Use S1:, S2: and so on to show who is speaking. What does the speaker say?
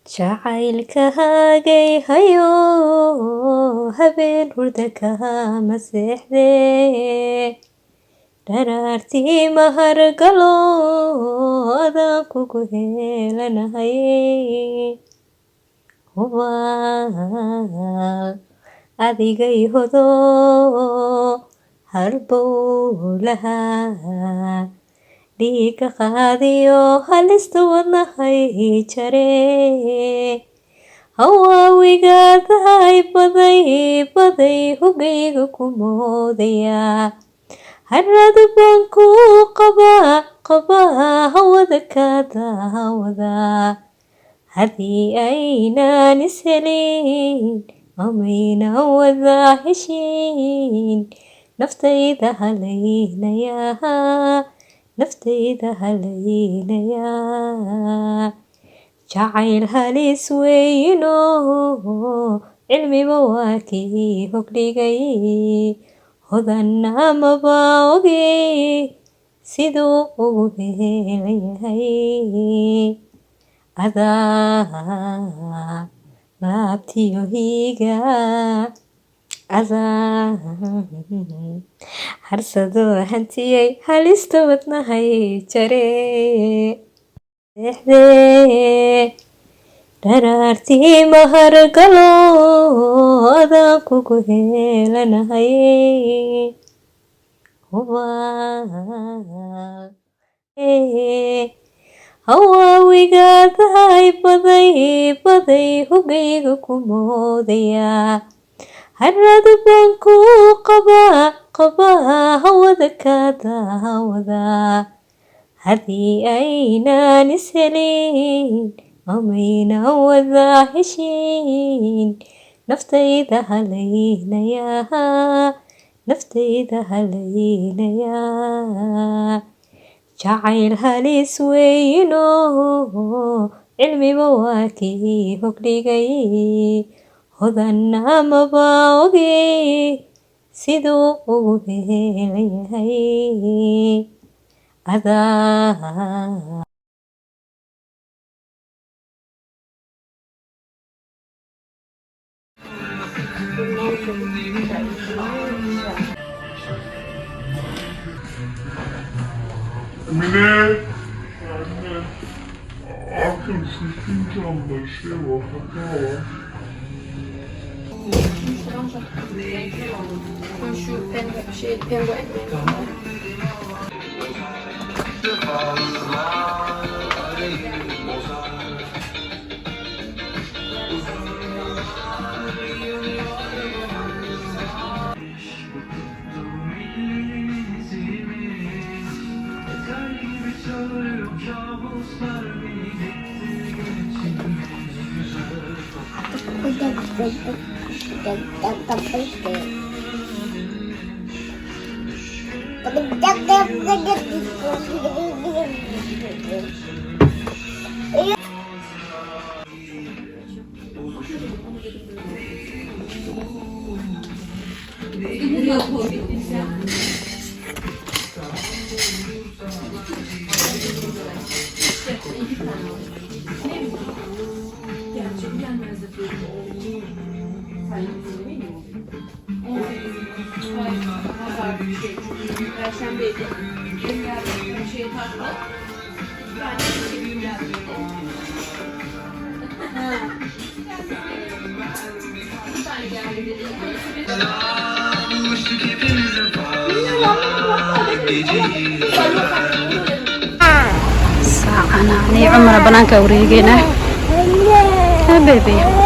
S1: jacaylkahaagay hayo habeen hurda kama seexdee dharaartii mahargalo adaan kugu helanahay hubaal adigay hodo halbowlaha dhiiga qaadiyo halista wadnahay jare hawaawigaadahay baday hogayga ku moodaya haradu baan ku qabaa hawada ka daawada haddii aynaan ishelin amayna wada heshiin naftayda halaynayaa jacayl halis weyno cilmiba waa kii hogdhigay hodanna maba oge siduu ugu heelan yahay adaa laabtiyo hiiga adaa harsadoo hantiyay halista wadnahay jare dharaartii mahargalo adaan kugu helanahay hubaal hawaawigaadahay baday hogayga ku moodaya haradu baan ku qabaa hawada ka daawada haddii aynaan ishelin amayna wada heshiin naftayda halaynayaa jacayl halis weyno cilmiba waa kii hogdhigay hodanna maba oge siduu ugu heelan yahay adaa
S2: Mine anne akıl sıkıntıdan başı var hata var.
S3: Şu penguen.
S4: ساعنا ني عمره بنانك وريقينا يا بيبي